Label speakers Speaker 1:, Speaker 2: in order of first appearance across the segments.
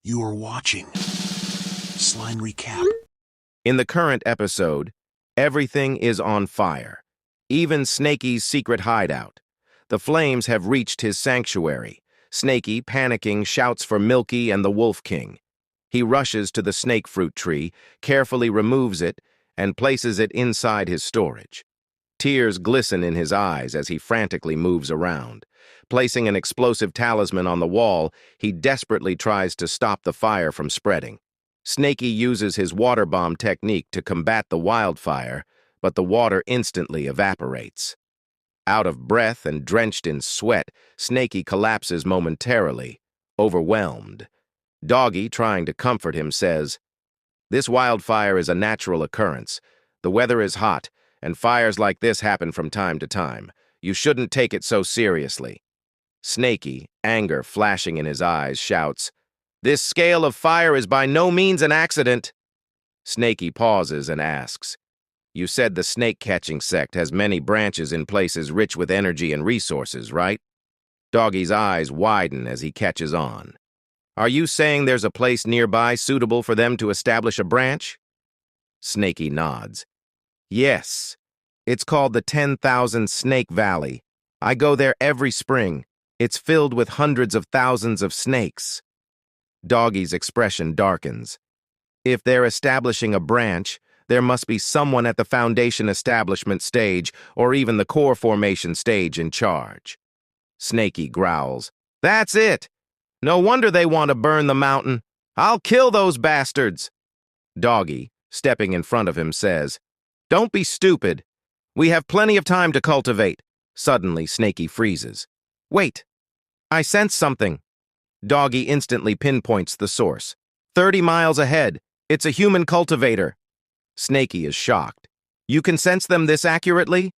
Speaker 1: You are watching Slime Recap.
Speaker 2: In the current episode, everything is on fire. Even Snaky's secret hideout. The flames have reached his sanctuary. Snaky, panicking, shouts for Milky and the Wolf King. He rushes to the snake fruit tree, carefully removes it, and places it inside his storage. Tears glisten in his eyes as he frantically moves around. Placing an explosive talisman on the wall, he desperately tries to stop the fire from spreading. Snaky uses his water bomb technique to combat the wildfire, but the water instantly evaporates. Out of breath and drenched in sweat, Snaky collapses momentarily, overwhelmed. Doggy, trying to comfort him, says, "This wildfire is a natural occurrence. The weather is hot, and fires like this happen from time to time. You shouldn't take it so seriously." Snaky, anger flashing in his eyes, shouts, "This scale of fire is by no means an accident." Snaky pauses and asks, "You said the snake-catching sect has many branches in places rich with energy and resources, right?" Doggy's eyes widen as he catches on. "Are you saying there's a place nearby suitable for them to establish a branch?" Snaky nods. "Yes. It's called the 10,000 Snake Valley. I go there every spring. It's filled with hundreds of thousands of snakes." Doggy's expression darkens. If they're establishing a branch, there must be someone at the foundation establishment stage or even the core formation stage in charge. Snaky growls, "That's it! No wonder they want to burn the mountain. I'll kill those bastards." Doggy, stepping in front of him, says, "Don't be stupid. We have plenty of time to cultivate." Suddenly, Snaky freezes. "Wait, I sense something." Doggy instantly pinpoints the source. 30 miles ahead. It's a human cultivator. Snaky is shocked. "You can sense them this accurately?"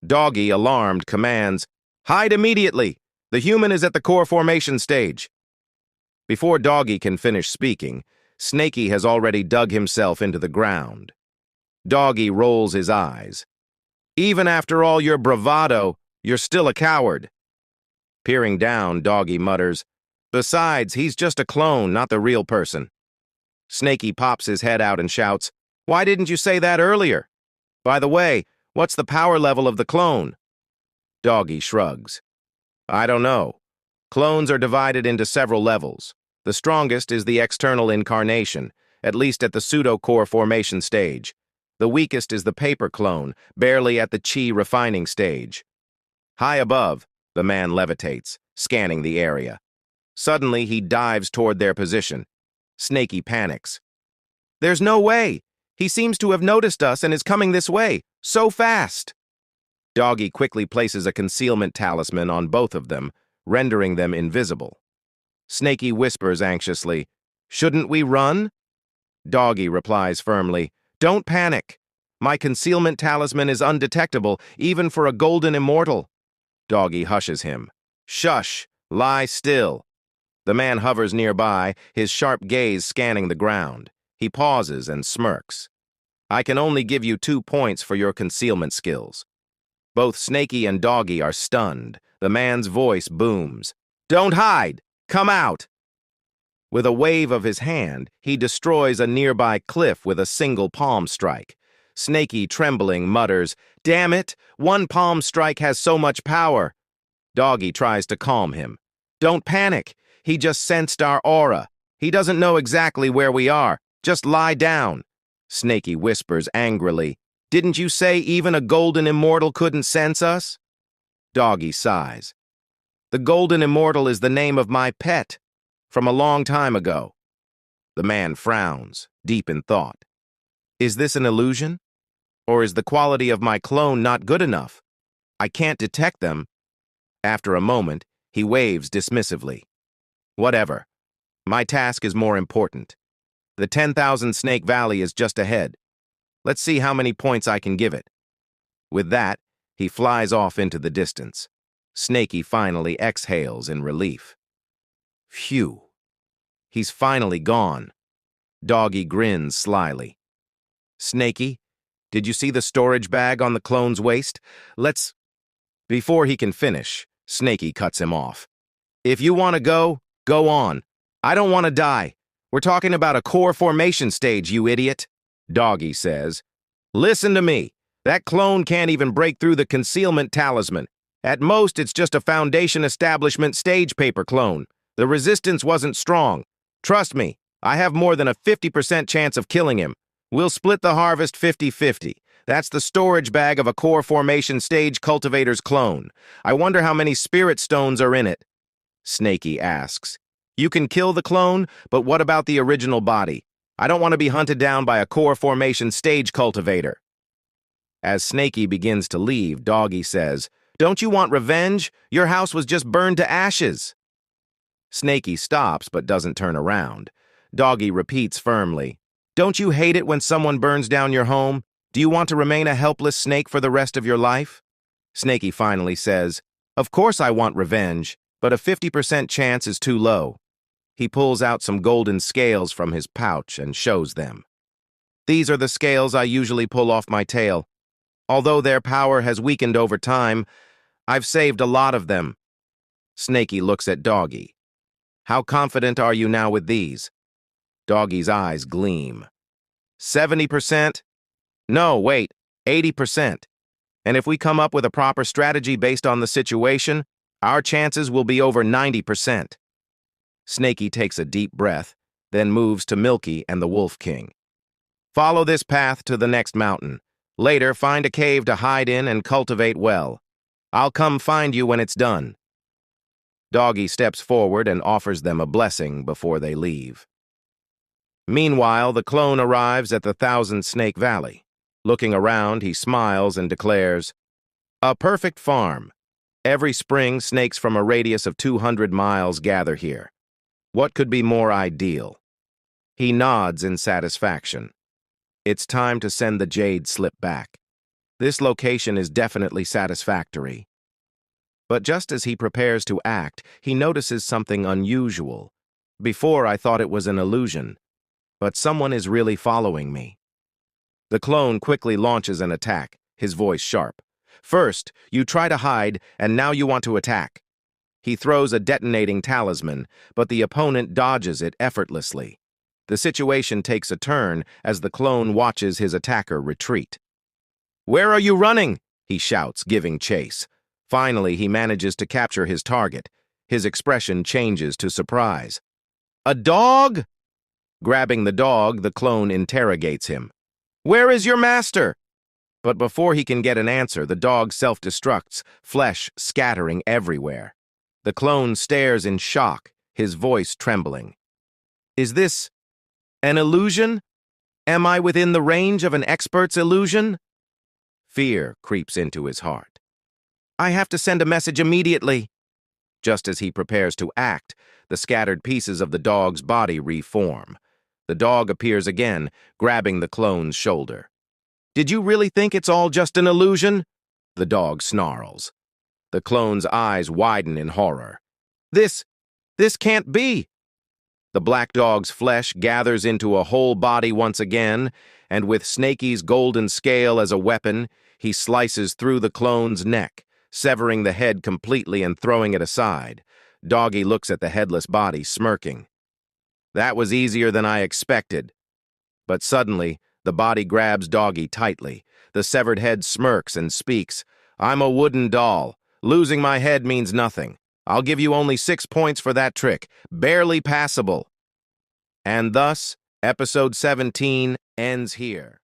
Speaker 2: Doggy, alarmed, commands, "Hide immediately. The human is at the core formation stage." Before Doggy can finish speaking, Snaky has already dug himself into the ground. Doggy rolls his eyes. "Even after all your bravado, you're still a coward." Peering down, Doggy mutters, "Besides, he's just a clone, not the real person." Snaky pops his head out and shouts, "Why didn't you say that earlier? By the way, what's the power level of the clone?" Doggy shrugs. "I don't know. Clones are divided into several levels. The strongest is the external incarnation, at least at the pseudo-core formation stage. The weakest is the paper clone, barely at the chi refining stage. High above, the man levitates, scanning the area. Suddenly, he dives toward their position. Snaky panics. "There's no way! He seems to have noticed us and is coming this way, so fast!" Doggy quickly places a concealment talisman on both of them, rendering them invisible. Snaky whispers anxiously, "Shouldn't we run?" Doggy replies firmly, "Don't panic. My concealment talisman is undetectable, even for a golden immortal." Doggy hushes him. "Shush! Lie still." The man hovers nearby, his sharp gaze scanning the ground. He pauses and smirks. "I can only give you 2 points for your concealment skills." Both Snaky and Doggy are stunned. The man's voice booms. "Don't hide! Come out!" With a wave of his hand, he destroys a nearby cliff with a single palm strike. Snaky, trembling, mutters, "Damn it! One palm strike has so much power." Doggy tries to calm him. "Don't panic. He just sensed our aura. He doesn't know exactly where we are. Just lie down." Snaky whispers angrily, "Didn't you say even a golden immortal couldn't sense us?" Doggy sighs. "The golden immortal is the name of my pet, from a long time ago." The man frowns, deep in thought. "Is this an illusion? Or is the quality of my clone not good enough? I can't detect them." After a moment, he waves dismissively. "Whatever. My task is more important. The 10,000 Snake Valley is just ahead. Let's see how many points I can give it." With that, he flies off into the distance. Snaky finally exhales in relief. Phew. He's finally gone. Doggy grins slyly. "Snaky, did you see the storage bag on the clone's waist? Let's—" Before he can finish, Snaky cuts him off. "If you want to go, go on. I don't want to die. We're talking about a core formation stage, you idiot, Doggy says. Listen to me. That clone can't even break through the concealment talisman. At most, it's just a Foundation establishment stage paper clone. The resistance wasn't strong. Trust me, I have more than a 50% chance of killing him. We'll split the harvest 50-50. That's the storage bag of a core formation stage cultivator's clone. I wonder how many spirit stones are in it. Snaky asks. You can kill the clone, but what about the original body? I don't want to be hunted down by a core formation stage cultivator. As Snaky begins to leave, Doggy says, Don't you want revenge? Your house was just burned to ashes. Snaky stops but doesn't turn around. Doggy repeats firmly, Don't you hate it when someone burns down your home? Do you want to remain a helpless snake for the rest of your life? Snaky finally says, Of course I want revenge, but a 50% chance is too low. He pulls out some golden scales from his pouch and shows them. These are the scales I usually pull off my tail. Although their power has weakened over time, I've saved a lot of them. Snaky looks at Doggy. How confident are you now with these? Doggy's eyes gleam. 70%? No, wait, 80%. And if we come up with a proper strategy based on the situation, our chances will be over 90%. Snaky takes a deep breath, then moves to Milky and the Wolf King. Follow this path to the next mountain. Later, find a cave to hide in and cultivate well. I'll come find you when it's done. Doggy steps forward and offers them a blessing before they leave. Meanwhile, the clone arrives at the Thousand Snake Valley. Looking around, he smiles and declares, A perfect farm. Every spring, snakes from a radius of 200 miles gather here. What could be more ideal? He nods in satisfaction. It's time to send the jade slip back. This location is definitely satisfactory. But just as he prepares to act, he notices something unusual. Before, I thought it was an illusion, but someone is really following me. The clone quickly launches an attack, his voice sharp. First, you try to hide, and now you want to attack. He throws a detonating talisman, but the opponent dodges it effortlessly. The situation takes a turn as the clone watches his attacker retreat. Where are you running? He shouts, giving chase. Finally, he manages to capture his target. His expression changes to surprise. A dog? Grabbing the dog, the clone interrogates him. Where is your master? But before he can get an answer, the dog self-destructs, flesh scattering everywhere. The clone stares in shock, his voice trembling. Is this an illusion? Am I within the range of an expert's illusion? Fear creeps into his heart. I have to send a message immediately. Just as he prepares to act, the scattered pieces of the dog's body reform. The dog appears again, grabbing the clone's shoulder. Did you really think it's all just an illusion? The dog snarls. The clone's eyes widen in horror. This can't be. The black dog's flesh gathers into a whole body once again, and with Snaky's golden scale as a weapon, he slices through the clone's neck, severing the head completely and throwing it aside. Doggy looks at the headless body, smirking. That was easier than I expected. But suddenly, the body grabs Doggy tightly. The severed head smirks and speaks. I'm a wooden doll. Losing my head means nothing. I'll give you only 6 points for that trick. Barely passable. And thus, episode 17 ends here.